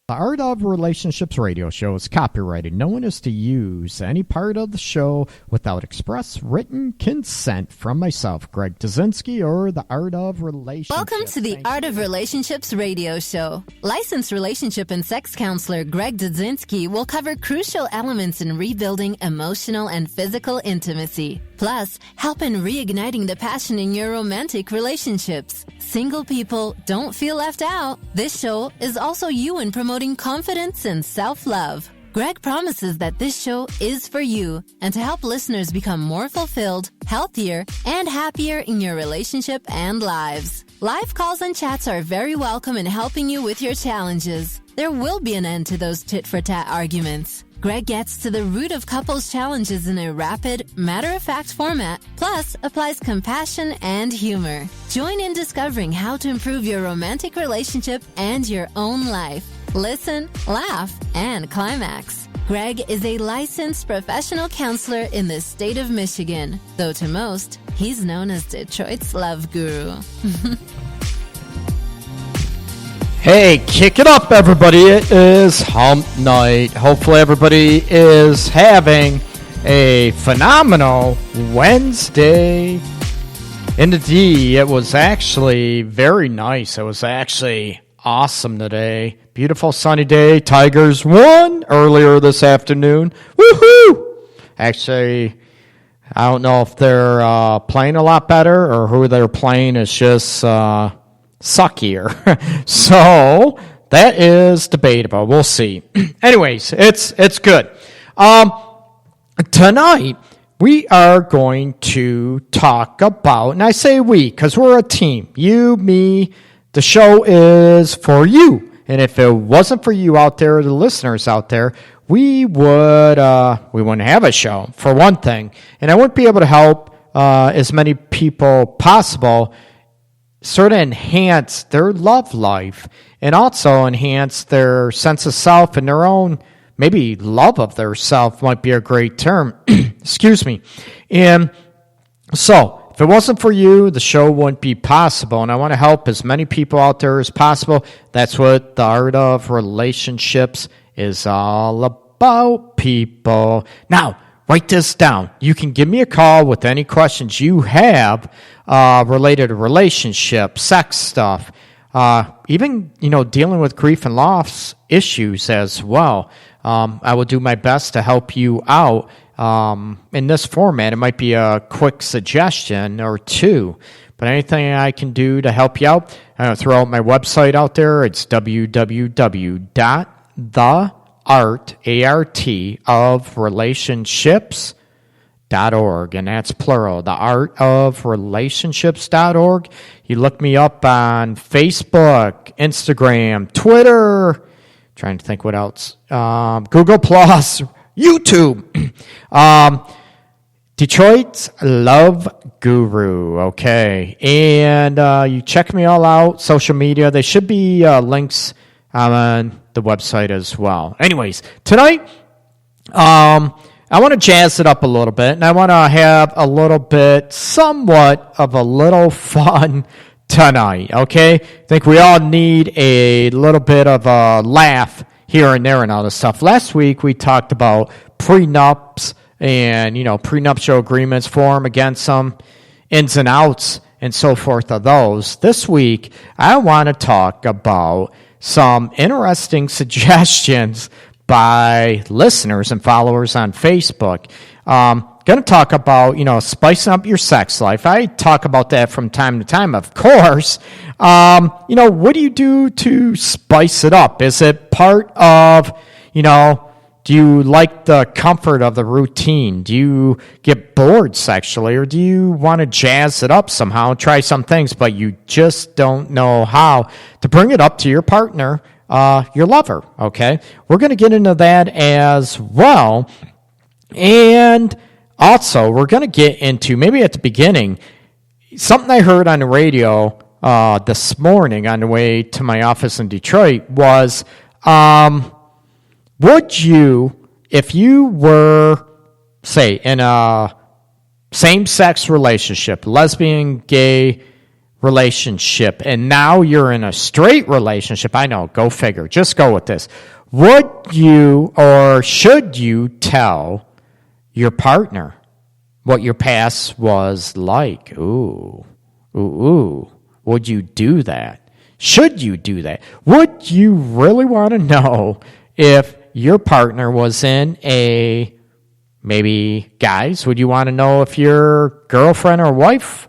The Art of Relationships radio show is copyrighted. No one is to use any part of the show without express written consent from myself, Greg Dzinski, or the Art of Relationships. Welcome to the Art of Relationships radio show. Licensed relationship and sex counselor Greg Dzinski will cover crucial elements in rebuilding emotional and physical intimacy. Plus, help in reigniting the passion in your romantic relationships. Single people, don't feel left out. This show is also you in promoting confidence and self-love. Greg promises that this show is for you and to help listeners become more fulfilled, healthier, and happier in your relationship and lives. Live calls and chats are very welcome in helping you with your challenges. There will be an end to those tit-for-tat arguments. Greg gets to the root of couples' challenges in a rapid, matter-of-fact format, plus applies compassion and humor. Join in discovering how to improve your romantic relationship and your own life. Listen, laugh, and climax. Greg is a licensed professional counselor in the state of Michigan, though to most, he's known as Detroit's love guru. Hey, kick it up, everybody. It is hump night. Hopefully everybody is having a phenomenal Wednesday. Indeed, it was actually very nice. It was actually awesome today. Beautiful sunny day. Tigers won earlier this afternoon. Woohoo! Actually, I don't know if they're playing a lot better or who they're playing is just suckier. So that is debatable. We'll see. Anyways, it's good. Tonight we are going to talk about, and I say we because we're a team. You, me, the show is for you. And if it wasn't for you out there, the listeners out there, we wouldn't have a show, for one thing. And I wouldn't be able to help as many people possible sort of enhance their love life and also enhance their sense of self and their own, maybe love of their self might be a great term. Excuse me. And so, if it wasn't for you, the show wouldn't be possible. And I want to help as many people out there as possible. That's what the Art of Relationships is all about, people. Now, write this down. You can give me a call with any questions you have related to relationships, sex stuff, even, dealing with grief and loss issues as well. I will do my best to help you out in this format. It might be a quick suggestion or two, but anything I can do to help you out, I'm going to throw out my website out there. It's www.theartofrelationships.org, and that's plural, theartofrelationships.org. You look me up on Facebook, Instagram, Twitter, trying to think what else, Google Plus, YouTube, Detroit's Love Guru, okay, and you check me all out, social media, there should be links on the website as well. Anyways, tonight, I want to jazz it up a little bit, and I want to have a little bit, somewhat of a little fun tonight, okay? I think we all need a little bit of a laugh here and there and all this stuff. Last week, we talked about prenups and, prenuptial agreements for them, against some ins and outs and so forth of those. This week, I want to talk about some interesting suggestions by listeners and followers on Facebook. Going to talk about, spicing up your sex life. I talk about that from time to time, of course. What do you do to spice it up? Is it part of, do you like the comfort of the routine? Do you get bored sexually, or do you want to jazz it up somehow, try some things, but you just don't know how to bring it up to your partner, your lover, okay? We're going to get into that as well. And also, we're going to get into, maybe at the beginning, something I heard on the radio this morning on the way to my office in Detroit was, would you, if you were, say, in a same-sex relationship, lesbian, gay relationship and now you're in a straight relationship, I know, go figure, just go with this. Would you or should you tell your partner what your past was like? Ooh. Would you do that? Should you do that? Would you really want to know if your partner was in a, maybe guys, would you want to know if your girlfriend or wife,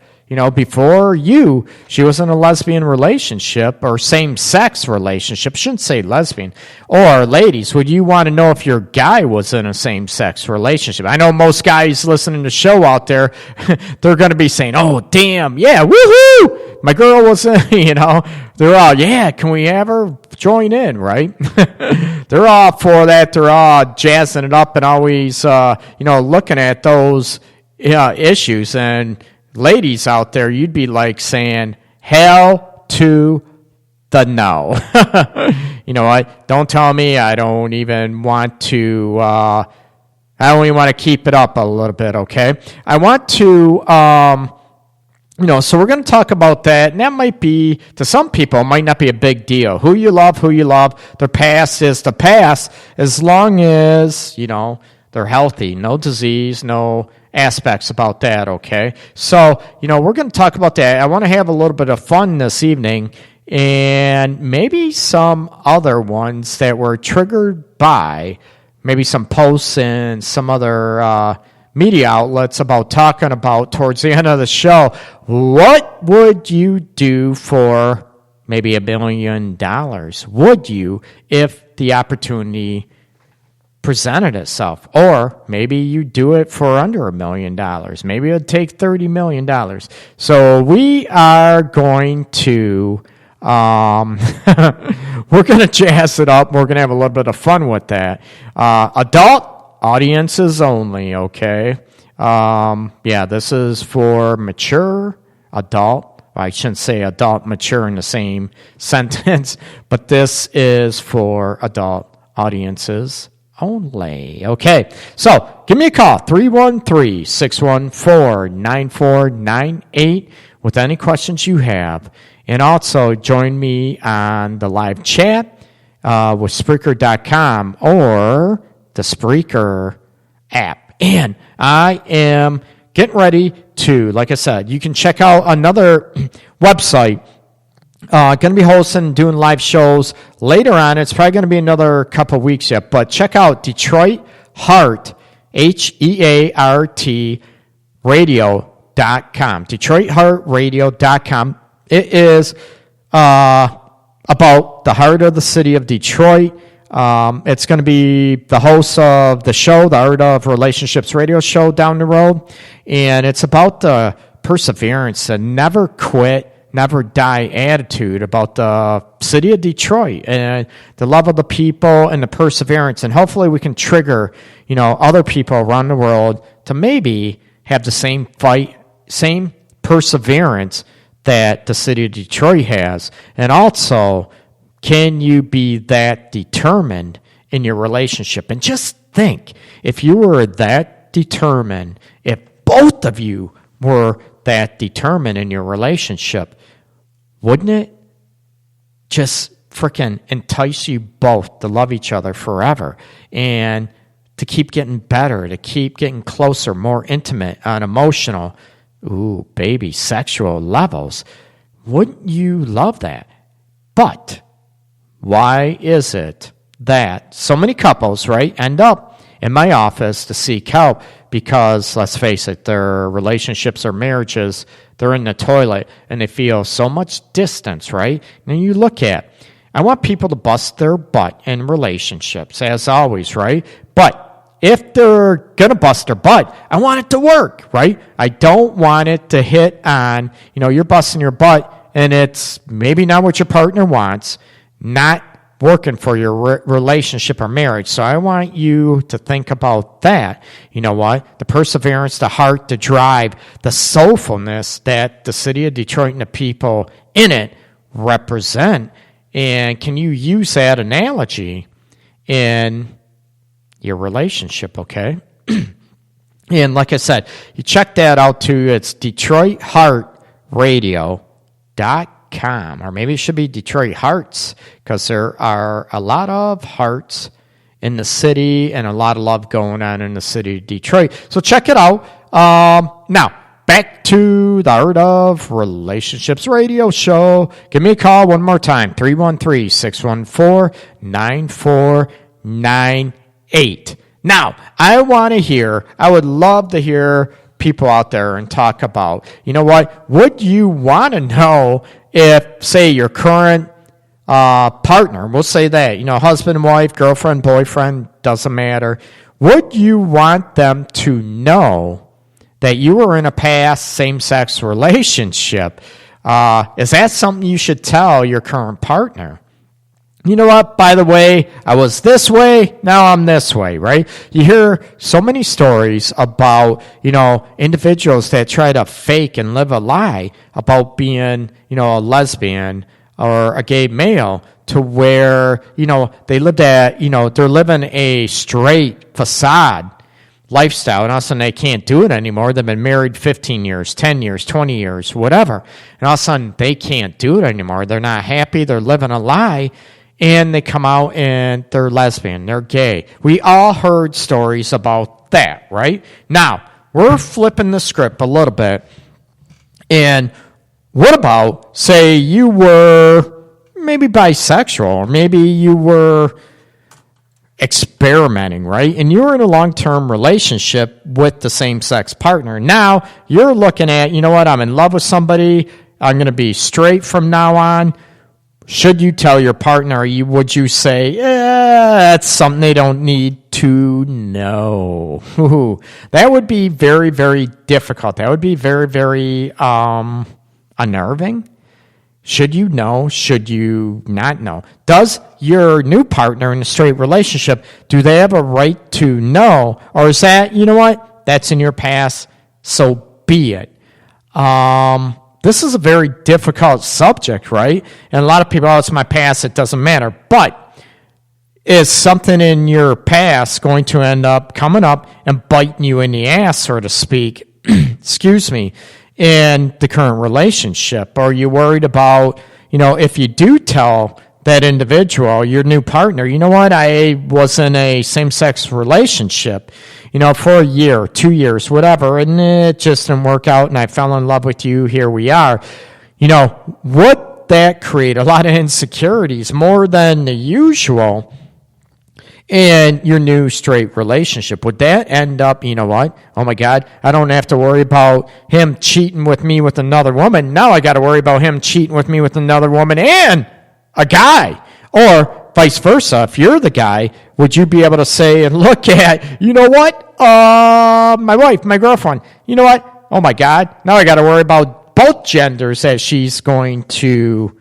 before you, she was in a lesbian relationship or same-sex relationship, shouldn't say lesbian, or ladies, would you want to know if your guy was in a same-sex relationship? I know most guys listening to the show out there, they're going to be saying, oh, damn, yeah, woohoo, my girl was in, they're all, yeah, can we have her join in, right? They're all for that, they're all jazzing it up and always, looking at those issues, and ladies out there, you'd be like saying, hell to the no. You know what? Don't tell me. I don't even want to, I don't even want to keep it up a little bit, okay? I want to, so we're going to talk about that, and that might be, to some people, it might not be a big deal. Who you love, their past is the past, as long as, they're healthy, no disease, no aspects about that, okay? So, we're going to talk about that. I want to have a little bit of fun this evening and maybe some other ones that were triggered by maybe some posts and some other media outlets about talking about towards the end of the show. What would you do for maybe $1 million? Would you, if the opportunity presented itself? Or maybe you do it for under $1 million. Maybe it'd take $30 million. So we are going to, we're going to jazz it up. We're going to have a little bit of fun with that. Adult audiences only, okay? This is for mature adult. I shouldn't say adult, mature in the same sentence, but this is for adult audiences only. Okay, so give me a call, 313-614-9498 with any questions you have. And also join me on the live chat with Spreaker.com or the Spreaker app. And I am getting ready to, like I said, you can check out another website. Going to be hosting, doing live shows later on. It's probably going to be another couple weeks yet, but check out Detroit Heart, HEART radio.com. DetroitHeartRadio.com. It is about the heart of the city of Detroit. It's going to be the host of the show, the Art of Relationships radio show down the road, and it's about the perseverance, the never quit, never die attitude about the city of Detroit and the love of the people and the perseverance. And hopefully we can trigger, other people around the world to maybe have the same fight, same perseverance that the city of Detroit has. And also, can you be that determined in your relationship? And just think, if you were that determined, if both of you were that determined in your relationship, wouldn't it just freaking entice you both to love each other forever and to keep getting better, to keep getting closer, more intimate on emotional, sexual levels? Wouldn't you love that? But why is it that so many couples, right, end up in my office to seek help? Because, let's face it, their relationships or marriages, they're in the toilet and they feel so much distance, right? And you look at, I want people to bust their butt in relationships, as always, right? But if they're going to bust their butt, I want it to work, right? I don't want it to hit on, you're busting your butt and it's maybe not what your partner wants, not working for your relationship or marriage. So I want you to think about that. You know what? The perseverance, the heart, the drive, the soulfulness that the city of Detroit and the people in it represent. And can you use that analogy in your relationship, okay? And like I said, you check that out too. It's DetroitHeartRadio.com. Detroit.com, or maybe it should be Detroit Hearts, because there are a lot of hearts in the city and a lot of love going on in the city of Detroit. So check it out. Now, back to the Art of Relationships radio show. Give me a call one more time, 313-614-9498. Now, I would love to hear people out there and talk about, you know what, would you want to know if, say, your current partner, we'll say that, husband and wife, girlfriend, boyfriend, doesn't matter, would you want them to know that you were in a past same-sex relationship? Is that something you should tell your current partner? You know what, by the way, I was this way, now I'm this way, right? You hear so many stories about, individuals that try to fake and live a lie about being, a lesbian or a gay male, to where, they lived they're living a straight facade lifestyle, and all of a sudden they can't do it anymore. They've been married 15 years, 10 years, 20 years, whatever. And all of a sudden they can't do it anymore. They're not happy. They're living a lie. And they come out and they're lesbian. They're gay. We all heard stories about that, right? Now, we're flipping the script a little bit. And what about, say, you were maybe bisexual, or maybe you were experimenting, right? And you were in a long-term relationship with the same-sex partner. Now, you're looking at, you know what, I'm in love with somebody. I'm going to be straight from now on. Should you tell your partner, would you say, that's something they don't need to know? That would be very, very difficult. That would be very, very unnerving. Should you know? Should you not know? Does your new partner in a straight relationship, do they have a right to know? Or is that, you know what, that's in your past, so be it. This is a very difficult subject, right? And a lot of people, it's my past, it doesn't matter. But is something in your past going to end up coming up and biting you in the ass, so to speak, excuse me, in the current relationship? Are you worried about, if you do tell that individual, your new partner, you know what, I was in a same-sex relationship, for a year, 2 years, whatever, and it just didn't work out, and I fell in love with you, here we are. Would that create a lot of insecurities, more than the usual, in your new straight relationship? Would that end up, you know what, oh my God, I don't have to worry about him cheating with me with another woman. Now I got to worry about him cheating with me with another woman and a guy. Or vice versa, if you're the guy, would you be able to say and look at, you know what, my wife, my girlfriend, you know what, oh my God, now I got to worry about both genders that she's going to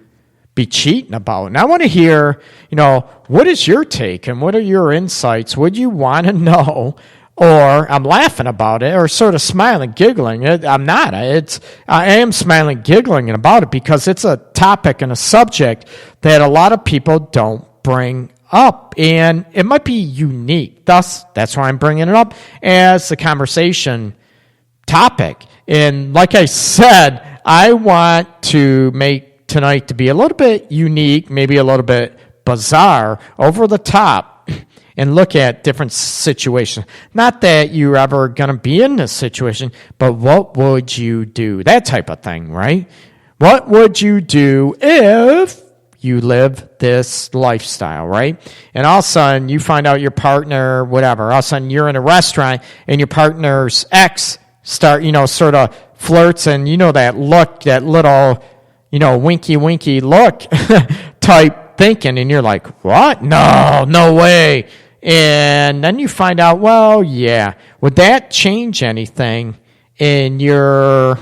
be cheating about. And I want to hear, what is your take and what are your insights? Would you want to know? Or I'm laughing about it, or sort of smiling, giggling. I'm not. I am smiling, giggling about it, because it's a topic and a subject that a lot of people don't bring up, and it might be unique. Thus, that's why I'm bringing it up as a conversation topic. And like I said, I want to make tonight to be a little bit unique, maybe a little bit bizarre, over the top, and look at different situations. Not that you're ever going to be in this situation, but what would you do? That type of thing, right? What would you do if you live this lifestyle, right? And all of a sudden, you find out your partner, whatever, all of a sudden you're in a restaurant and your partner's ex start, sort of flirts, and that look, that little, winky look type thinking, and you're like, what? No way. And then you find out, well, yeah. Would that change anything in your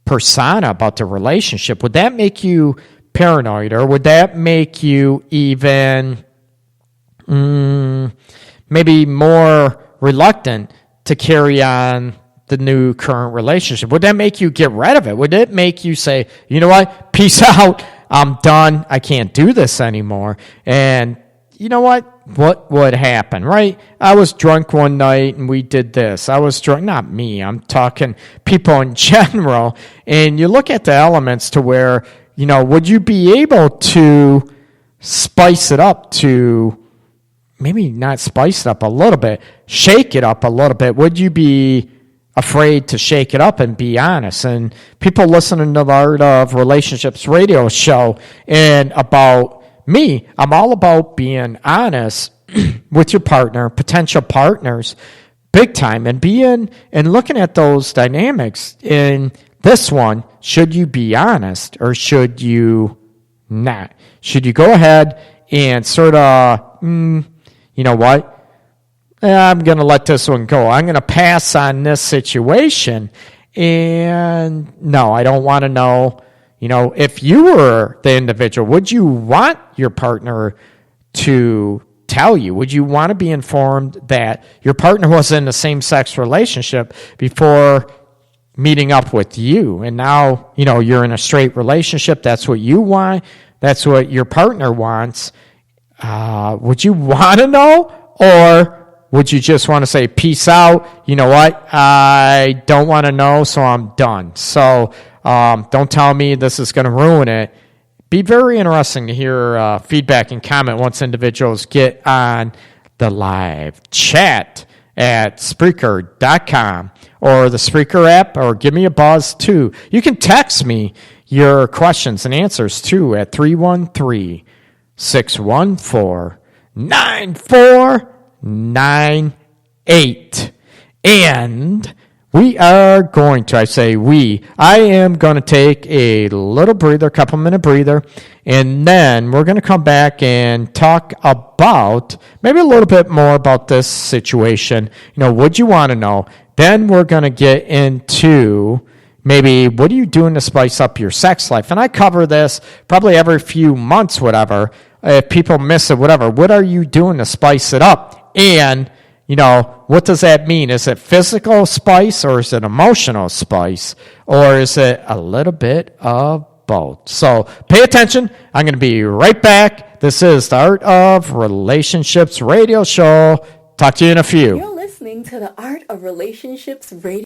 persona about the relationship? Would that make you paranoid, or would that make you even maybe more reluctant to carry on the new current relationship? Would that make you get rid of it? Would it make you say, you know what, peace out, I'm done, I can't do this anymore? And you know what? what would happen, right? I was drunk one night and we did this. I was drunk, not me, I'm talking people in general. And you look at the elements to where, would you be able to spice it up to, maybe not spice it up a little bit, shake it up a little bit? Would you be afraid to shake it up and be honest? And people listening to the Art of Relationships radio show, and about me, I'm all about being honest with your partner, potential partners, big time, and looking at those dynamics. In this one, should you be honest or should you not? Should you go ahead and sort of, you know what? I'm going to let this one go. I'm going to pass on this situation. And no, I don't want to know. If you were the individual, would you want your partner to tell you? Would you want to be informed that your partner was in a same-sex relationship before meeting up with you? And now, you're in a straight relationship. That's what you want. That's what your partner wants. Would you want to know? Or would you just want to say, peace out, you know what, I don't want to know, so I'm done. So don't tell me this is going to ruin it. Be very interesting to hear feedback and comment once individuals get on the live chat at Spreaker.com or the Spreaker app, or give me a buzz too. You can text me your questions and answers too at 313-614-9498. And we are going to, I am going to take a little breather, a couple minute breather, and then we're going to come back and talk about maybe a little bit more about this situation. Would you want to know? Then we're going to get into maybe what are you doing to spice up your sex life? And I cover this probably every few months, whatever. If people miss it, whatever. What are you doing to spice it up? And, what does that mean? Is it physical spice or is it emotional spice? Or is it a little bit of both? So pay attention. I'm going to be right back. This is the Art of Relationships radio show. Talk to you in a few. You're listening to the Art of Relationships radio.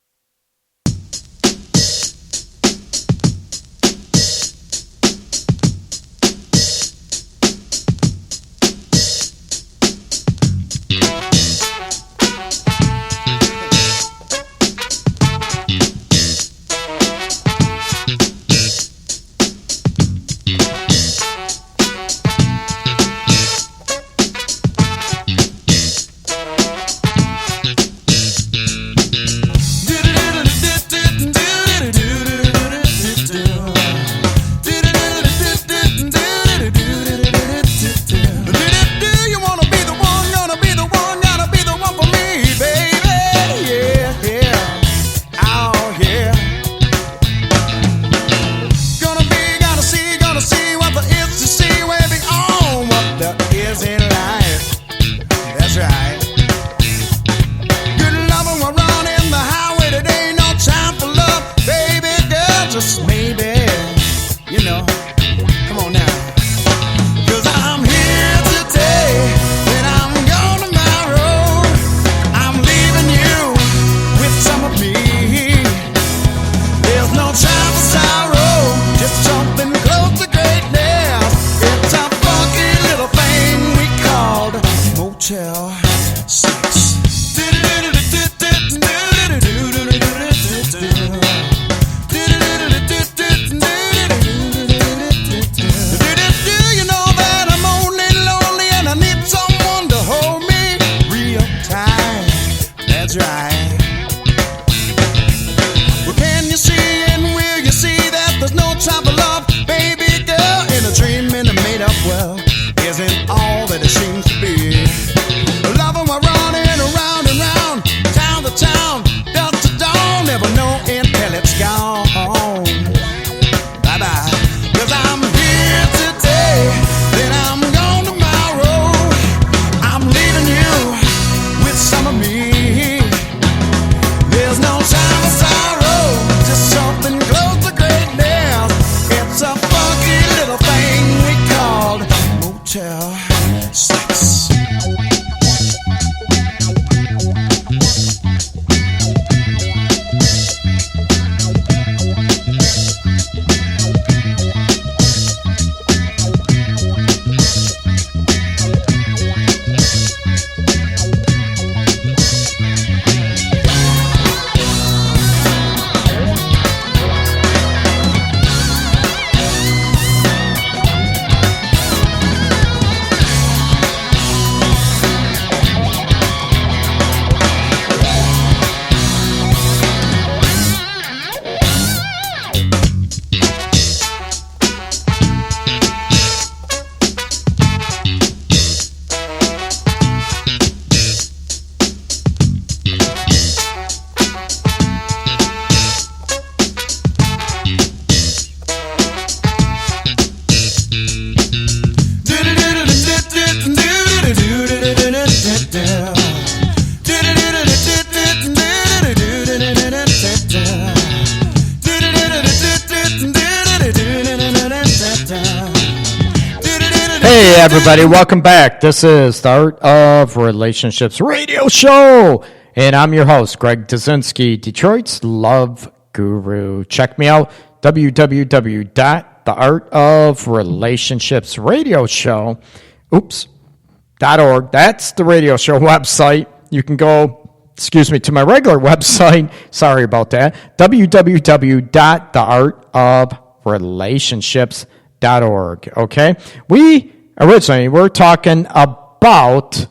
everybody. Welcome back. This is the Art of Relationships radio show. And I'm your host, Greg Dzinski, Detroit's Love Guru. Check me out, www.theartofrelationshipsradioshow.org. That's the radio show website. You can go, to my regular website. Sorry about that. www.theartofrelationships.org. Okay? We're talking about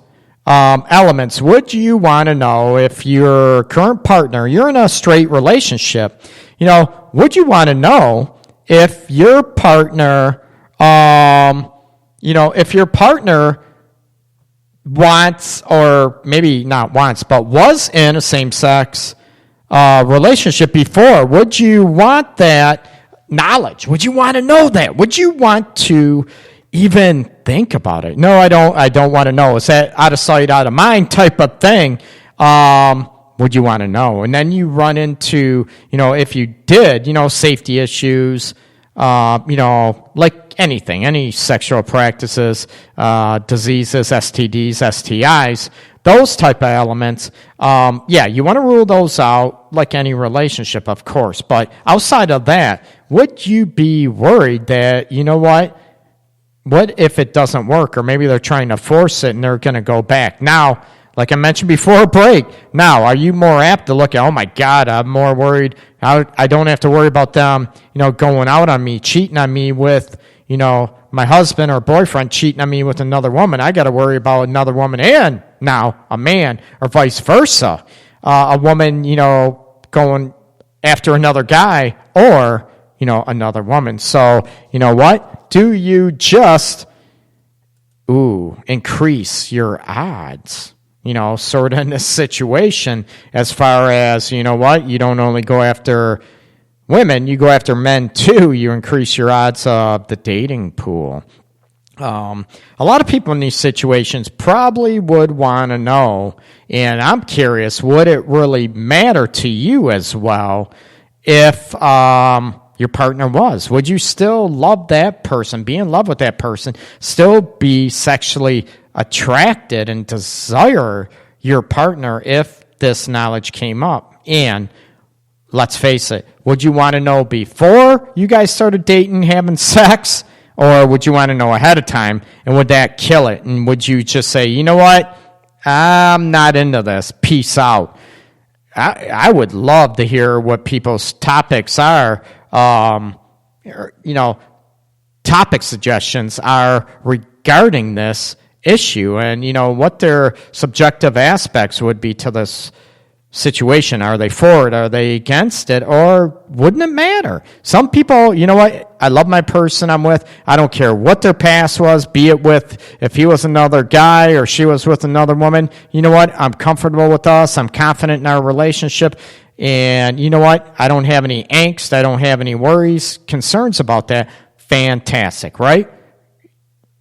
elements. Would you want to know if your current partner, you're in a straight relationship, would you want to know if your partner, if your partner wants, or maybe not wants, but was in a same-sex relationship before? Would you want that knowledge? Would you want to know that? Would you want to even think about it? No, I don't want to know. Is that out of sight, out of mind type of thing? Would you want to know? And then you run into, if you did, safety issues, like anything, any sexual practices, diseases, STDs, STIs, those type of elements. You want to rule those out like any relationship, of course. But outside of that, would you be worried that, what if it doesn't work, or maybe they're trying to force it and they're going to go back? Now, like I mentioned before a break, now, are you more apt to look at, oh my God, I'm more worried, I don't have to worry about them, going out on me, cheating on me with, my husband or boyfriend cheating on me with another woman. I got to worry about another woman and now a man, or vice versa. A woman, going after another guy, or, another woman. So, what? Do you just, increase your odds, sort of in this situation, as far as, you don't only go after women, you go after men too. You increase your odds of the dating pool. A lot of people in these situations probably would want to know, and I'm curious, would it really matter to you as well if your partner was? Would you still love that person, be in love with that person, still be sexually attracted and desire your partner if this knowledge came up? And let's face it, would you want to know before you guys started dating, having sex, or would you want to know ahead of time, and would that kill it? And would you just say, you know what, I'm not into this, peace out? I would love to hear what people's topics are, topic suggestions are regarding this issue, and, what their subjective aspects would be to this situation. Are they for it? Are they against it? Or wouldn't it matter? Some people, I love my person I'm with. I don't care what their past was, be it with, if he was another guy or she was with another woman. You know what? I'm comfortable with us. I'm confident in our relationship. And you know what? I don't have any angst. I don't have any worries, concerns about that. Fantastic, right?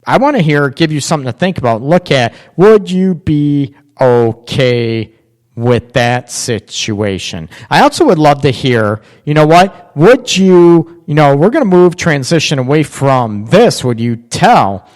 I want to give you something to think about. Look at, would you be okay with that situation? I also would love to hear, would you, we're going to transition away from this, would you tell?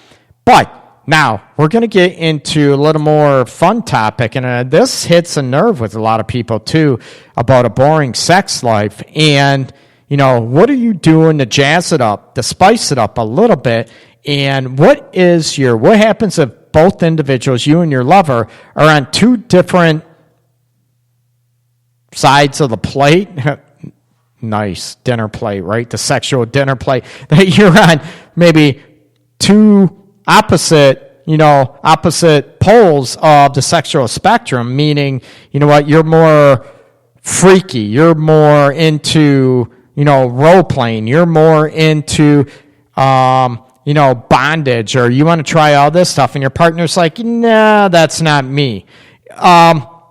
But now, we're going to get into a little more fun topic, and this hits a nerve with a lot of people, too, about a boring sex life. And, what are you doing to jazz it up, to spice it up a little bit? And what happens if both individuals, you and your lover, are on two different sides of the plate? Nice dinner plate, right? The sexual dinner plate that you're on. Maybe two opposite poles of the sexual spectrum, meaning, you're more freaky, you're more into, role playing, you're more into, bondage, or you want to try all this stuff, and your partner's like, nah, that's not me.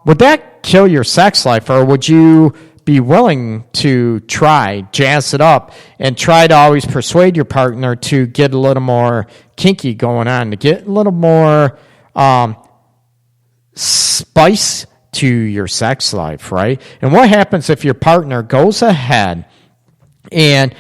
Would that kill your sex life, or would you be willing to jazz it up, and try to always persuade your partner to get a little more kinky going on, to get a little more spice to your sex life, right? And what happens if your partner goes ahead and,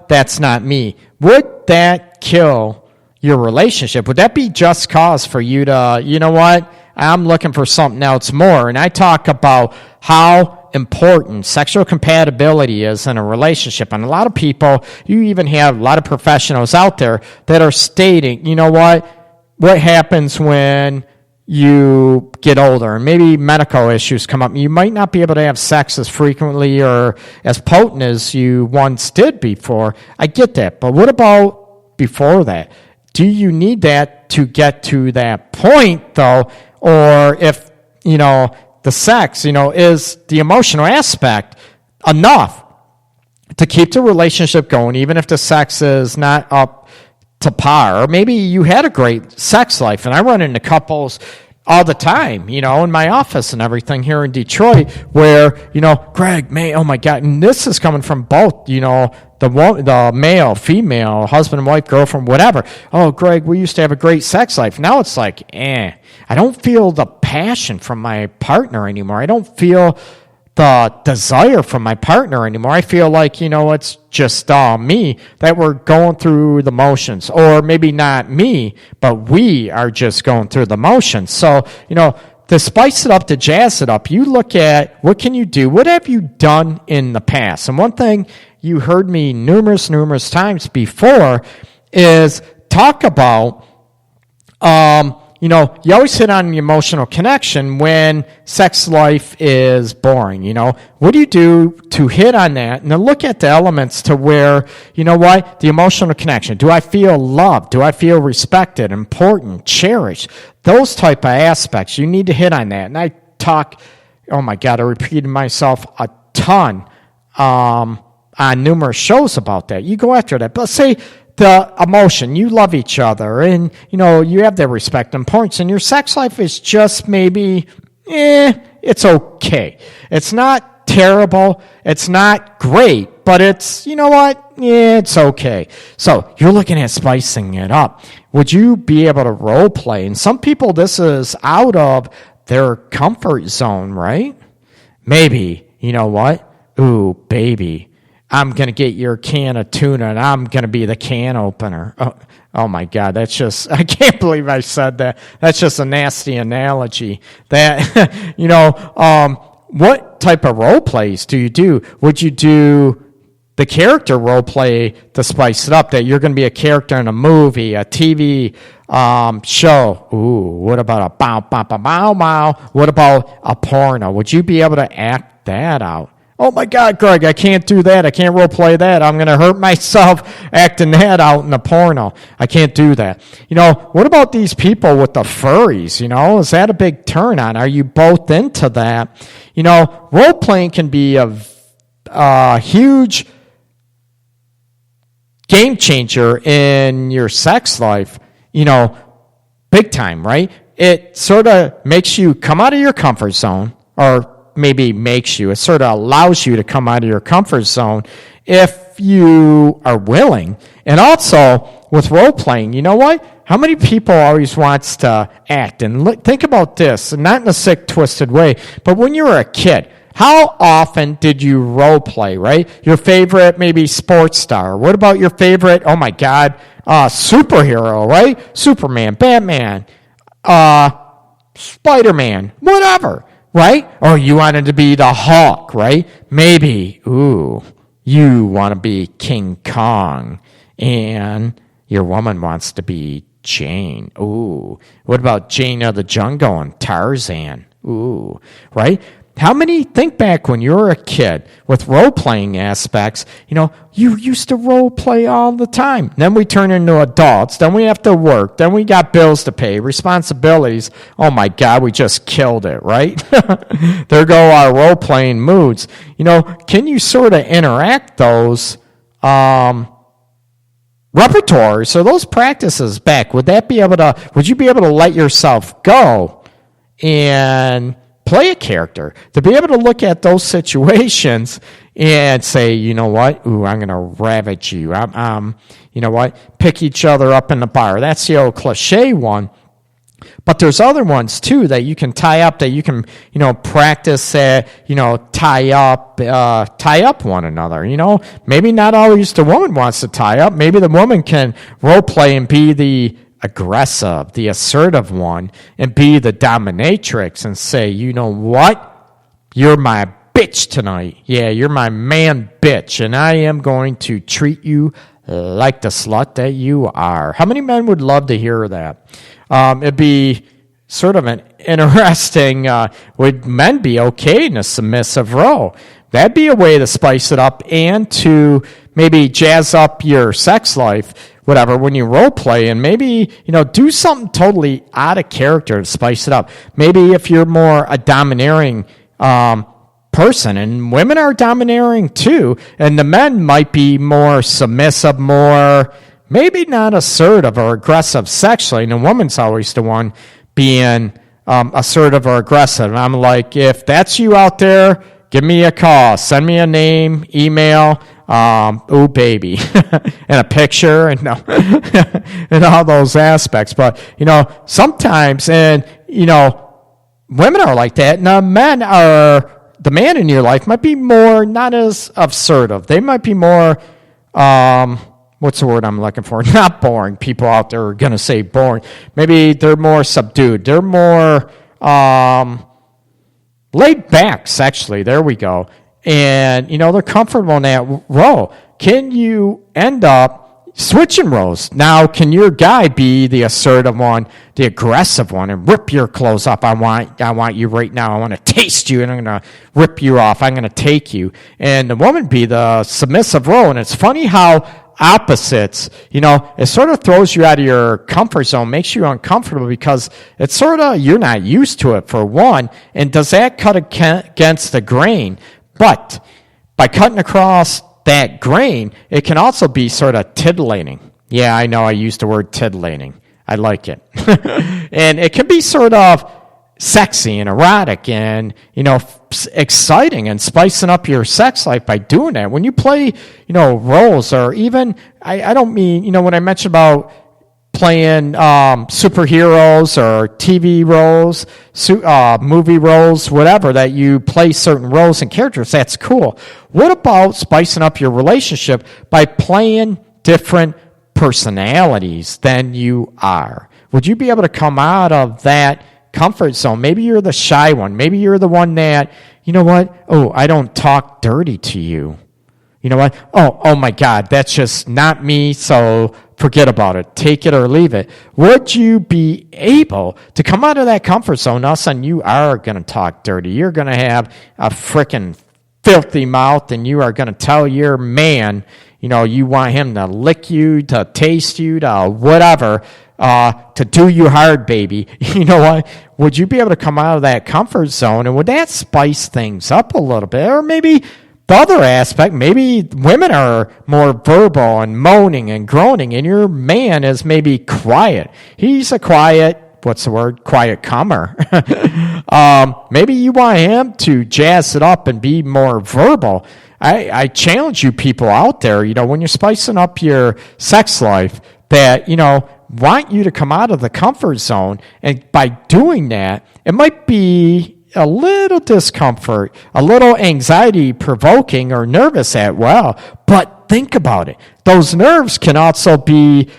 that's not me? Would that kill your relationship, would that be just cause for you to, you know what, I'm looking for something else more? And I talk about how important sexual compatibility is in a relationship. And a lot of people, you even have a lot of professionals out there that are stating, you know what happens when you get older and maybe medical issues come up. You might not be able to have sex as frequently or as potent as you once did before. I get that. But what about before that? Do you need that to get to that point, though? Or if, the sex, is the emotional aspect enough to keep the relationship going, even if the sex is not up to par? Or maybe you had a great sex life, and I run into couples all the time, in my office and everything here in Detroit, where, Greg, man, oh my God, and this is coming from both, the male, female, husband and wife, girlfriend, whatever. Oh, Greg, we used to have a great sex life. Now it's like, I don't feel the passion from my partner anymore. I don't feel the desire from my partner anymore. I feel like, it's just me, that we're going through the motions. Or maybe not me, but we are just going through the motions. So, to spice it up, to jazz it up, you look at what can you do? What have you done in the past? And one thing you heard me numerous times before is talk about, you always hit on the emotional connection when sex life is boring. What do you do to hit on that? And then look at the elements to where, the emotional connection. Do I feel loved? Do I feel respected, important, cherished? Those type of aspects, you need to hit on that. And I talk, oh my God, I repeated myself a ton on numerous shows about that. You go after that. But say the emotion, you love each other, and, you have that respect and importance, and your sex life is just maybe, it's okay. It's not terrible. It's not great, but it's, it's okay. So you're looking at spicing it up. Would you be able to role play? And some people, this is out of their comfort zone, right? Maybe, ooh, baby, I'm going to get your can of tuna, and I'm going to be the can opener. Oh my God, I can't believe I said that. That's just a nasty analogy. That, what type of role plays do you do? Would you do the character role play to spice it up, that you're going to be a character in a movie, a TV show? Ooh, what about a bow, bow, bow, bow, bow? What about a porno? Would you be able to act that out? Oh my God, Greg, I can't do that. I can't role play that. I'm going to hurt myself acting that out in a porno. I can't do that. What about these people with the furries? Is that a big turn on? Are you both into that? Role playing can be a huge game changer in your sex life, big time, right? It sort of makes you come out of your comfort zone, or maybe makes you, it sort of allows you to come out of your comfort zone if you are willing. And also with role playing, how many people always wants to act? And think about this, and not in a sick, twisted way, but when you were a kid, how often did you role play, right? Your favorite, maybe sports star. What about your favorite, oh my God, superhero, right? Superman, Batman, Spider-Man, whatever. Right? Or you wanted to be the Hulk, right? Maybe, you want to be King Kong, and your woman wants to be Jane. Ooh, what about Jane of the Jungle and Tarzan? Ooh, right? How many, think back when you were a kid with role-playing aspects, you used to role-play all the time. Then we turn into adults. Then we have to work. Then we got bills to pay, responsibilities. Oh, my God, we just killed it, right? There go our role-playing moods. Can you sort of interact those repertoires or those practices back? Would you be able to let yourself go and play a character, to be able to look at those situations and say, you know what, ooh, I'm going to ravage you. You know what, pick each other up in the bar. That's the old cliche one. But there's other ones too that you can tie up, that you can, practice, tie up one another. Maybe not always the woman wants to tie up. Maybe the woman can role play and be the aggressive, the assertive one, and be the dominatrix and say, you know what? You're my bitch tonight. Yeah, you're my man bitch, and I am going to treat you like the slut that you are. How many men would love to hear that? It'd be sort of an interesting, would men be okay in a submissive role? That'd be a way to spice it up and to maybe jazz up your sex life, whatever, when you role play, and maybe, do something totally out of character to spice it up. Maybe if you're more a domineering person, and women are domineering too, and the men might be more submissive, more maybe not assertive or aggressive sexually, and the woman's always the one being assertive or aggressive. And I'm like, if that's you out there, give me a call, send me a name, email, ooh baby, and a picture, and and all those aspects. But sometimes, and women are like that, and the man in your life might be more not as assertive. They might be more what's the word I'm looking for? Not boring. People out there are going to say boring. Maybe they're more subdued. They're more laid back sexually. There we go. And, they're comfortable in that role. Can you end up switching roles? Now, can your guy be the assertive one, the aggressive one, and rip your clothes up? I want you right now. I want to taste you, and I'm going to rip you off. I'm going to take you. And the woman be the submissive role. And it's funny how opposites, it sort of throws you out of your comfort zone, makes you uncomfortable, because it's sort of, you're not used to it, for one, and does that cut against the grain? But by cutting across that grain, it can also be sort of titillating. Yeah, I know I used the word titillating. I like it. And it can be sort of sexy and erotic and, exciting and spicing up your sex life by doing that. When you play, roles, or even, I don't mean, when I mention about playing superheroes or TV roles, movie roles, whatever, that you play certain roles and characters, that's cool. What about spicing up your relationship by playing different personalities than you are? Would you be able to come out of that comfort zone? Maybe you're the shy one. Maybe you're the one that, oh, I don't talk dirty to you. You know what? Oh my God, that's just not me, so forget about it. Take it or leave it. Would you be able to come out of that comfort zone? All of a sudden, you are going to talk dirty. You're going to have a freaking filthy mouth, and you are going to tell your man, you want him to lick you, to taste you, to whatever, to do you hard, baby. You know what? Would you be able to come out of that comfort zone, and would that spice things up a little bit? Or maybe the other aspect, maybe women are more verbal and moaning and groaning, and your man is maybe quiet. He's a quiet, quiet comer. Maybe you want him to jazz it up and be more verbal. I challenge you people out there, when you're spicing up your sex life, that, want you to come out of the comfort zone. And by doing that, it might be a little discomfort, a little anxiety provoking or nervous but think about it. Those nerves can also be,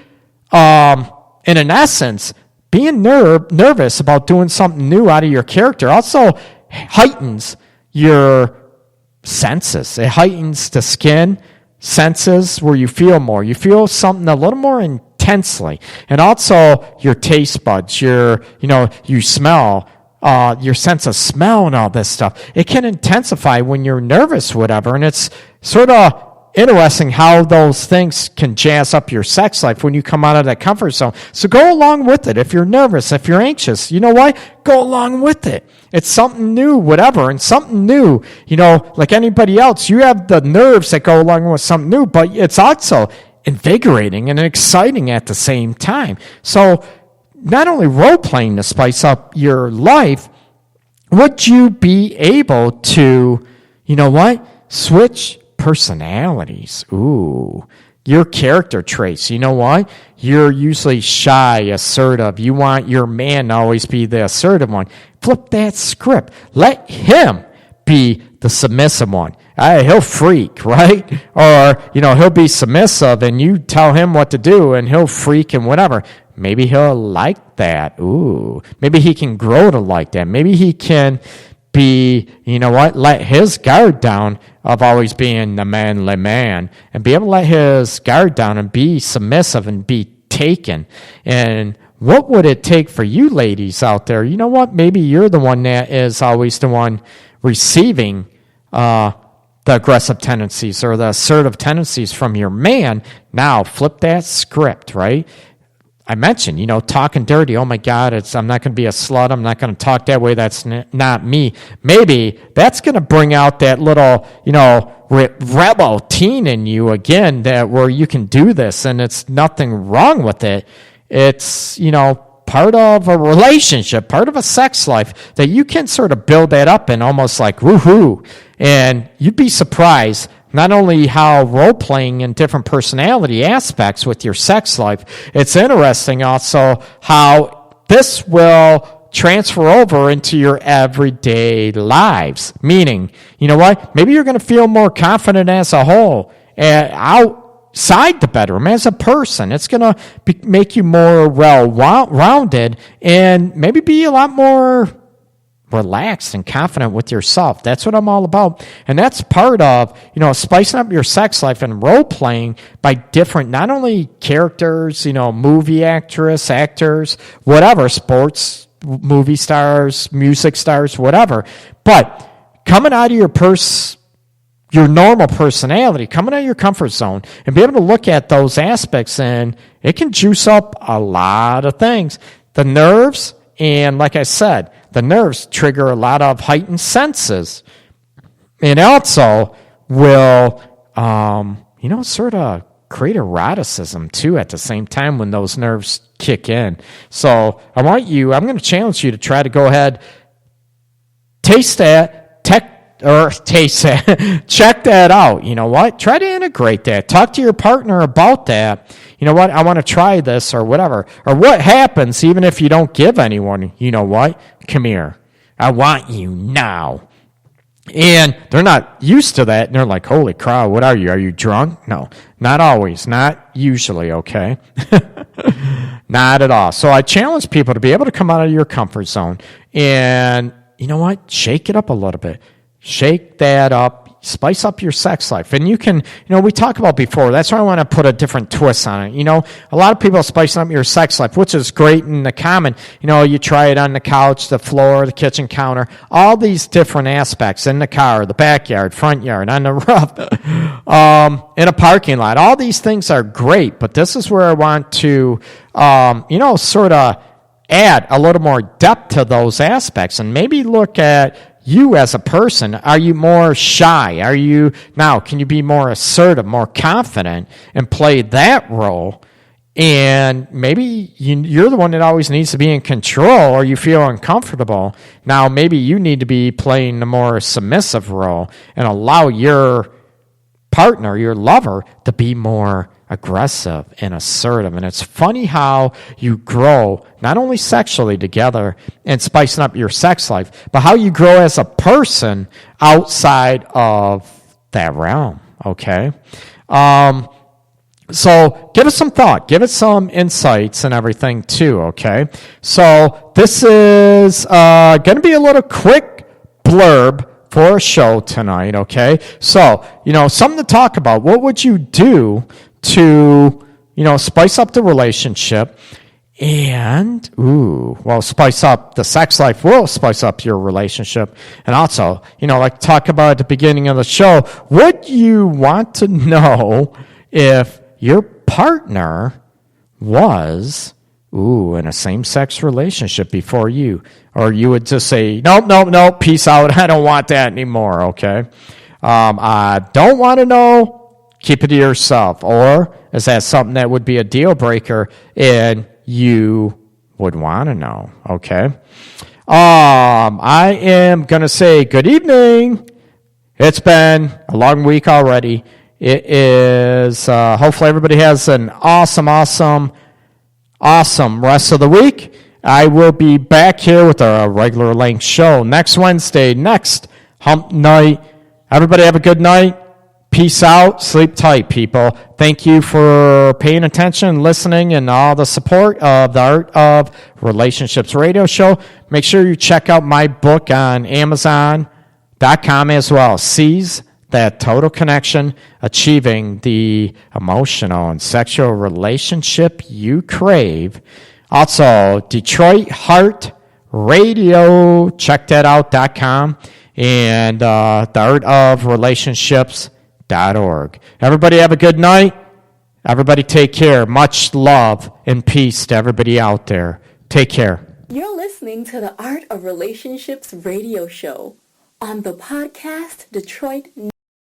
in an essence, being nervous about doing something new out of your character also heightens your senses. It heightens the skin senses where you feel more. You feel something a little more intensely. And also your taste buds, you smell, your sense of smell and all this stuff. It can intensify when you're nervous, whatever. And it's sort of interesting how those things can jazz up your sex life when you come out of that comfort zone. So go along with it. If you're nervous, if you're anxious, you know what? Go along with it. It's something new, whatever. And something new, like anybody else, you have the nerves that go along with something new, but it's also invigorating and exciting at the same time. So not only role-playing to spice up your life, would you be able to, switch personalities? Ooh, your character traits. You know what? You're usually shy, assertive. You want your man to always be the assertive one. Flip that script. Let him be the submissive one. He'll freak, right? Or, he'll be submissive and you tell him what to do and he'll freak and whatever. Maybe he'll like that. Ooh. Maybe he can grow to like that. Maybe he can be, let his guard down of always being the manly man and be able to let his guard down and be submissive and be taken. And what would it take for you ladies out there? You know what? Maybe you're the one that is always the one receiving the aggressive tendencies or the assertive tendencies from your man. Now, flip that script, right? I mentioned, talking dirty. Oh, my God, I'm not going to be a slut. I'm not going to talk that way. That's not me. Maybe that's going to bring out that little, rebel teen in you again, that where you can do this and it's nothing wrong with it. It's, part of a relationship, part of a sex life that you can sort of build that up and almost like woohoo. And you'd be surprised not only how role-playing and different personality aspects with your sex life, it's interesting also how this will transfer over into your everyday lives. Meaning, you know what? Maybe you're going to feel more confident as a whole outside the bedroom as a person. It's going to make you more well-rounded and maybe be a lot more relaxed and confident with yourself. That's what I'm all about. And that's part of, spicing up your sex life and role-playing by different, not only characters, movie actors, whatever, sports, movie stars, music stars, whatever. But coming out of your normal personality, coming out of your comfort zone, and be able to look at those aspects, and it can juice up a lot of things. The nerves, and like I said, the nerves trigger a lot of heightened senses. And also will, sort of create eroticism too at the same time when those nerves kick in. So I'm going to challenge you to try to go ahead, check that out. You know what? Try to integrate that. Talk to your partner about that. You know what? I want to try this or whatever. Or what happens even if you don't give anyone, you know what? Come here. I want you now. And they're not used to that. And they're like, holy cow, what are you? Are you drunk? No, not always. Not usually, okay? Not at all. So I challenge people to be able to come out of your comfort zone and, you know what? Shake it up a little bit. Shake that up. Spice up your sex life. And you can, we talked about before, that's why I want to put a different twist on it. A lot of people spicing up your sex life, which is great in the common. You try it on the couch, the floor, the kitchen counter, all these different aspects in the car, the backyard, front yard, on the roof, in a parking lot. All these things are great, but this is where I want to, sort of add a little more depth to those aspects and maybe look at you as a person. Are you more shy? Can you be more assertive, more confident, and play that role? And maybe you're the one that always needs to be in control or you feel uncomfortable. Now, maybe you need to be playing the more submissive role and allow your partner, your lover, to be more aggressive and assertive. And it's funny how you grow not only sexually together and spicing up your sex life, but how you grow as a person outside of that realm, okay? So give it some thought. Give it some insights and everything too, okay? So this is going to be a little quick blurb for a show tonight, okay? So, something to talk about. What would you do to, spice up the relationship and, spice up the sex life will spice up your relationship. And also, like talk about at the beginning of the show, would you want to know if your partner was, in a same-sex relationship before you? Or you would just say, nope, peace out, I don't want that anymore, okay? I don't want to know. Keep it to yourself. Or is that something that would be a deal breaker and you would want to know? Okay. I am going to say good evening. It's been a long week already. It is, hopefully everybody has an awesome rest of the week. I will be back here with a regular length show next Wednesday, next hump night. Everybody have a good night. Peace out. Sleep tight, people. Thank you for paying attention, listening, and all the support of the Art of Relationships radio show. Make sure you check out my book on Amazon.com as well. Seize that total connection, achieving the emotional and sexual relationship you crave. Also, Detroit Heart Radio, check that out.com, and the Art of Relationships.org. Everybody have a good night. Everybody take care. Much love and peace to everybody out there. Take care. You're listening to the Art of Relationships radio show on the podcast Detroit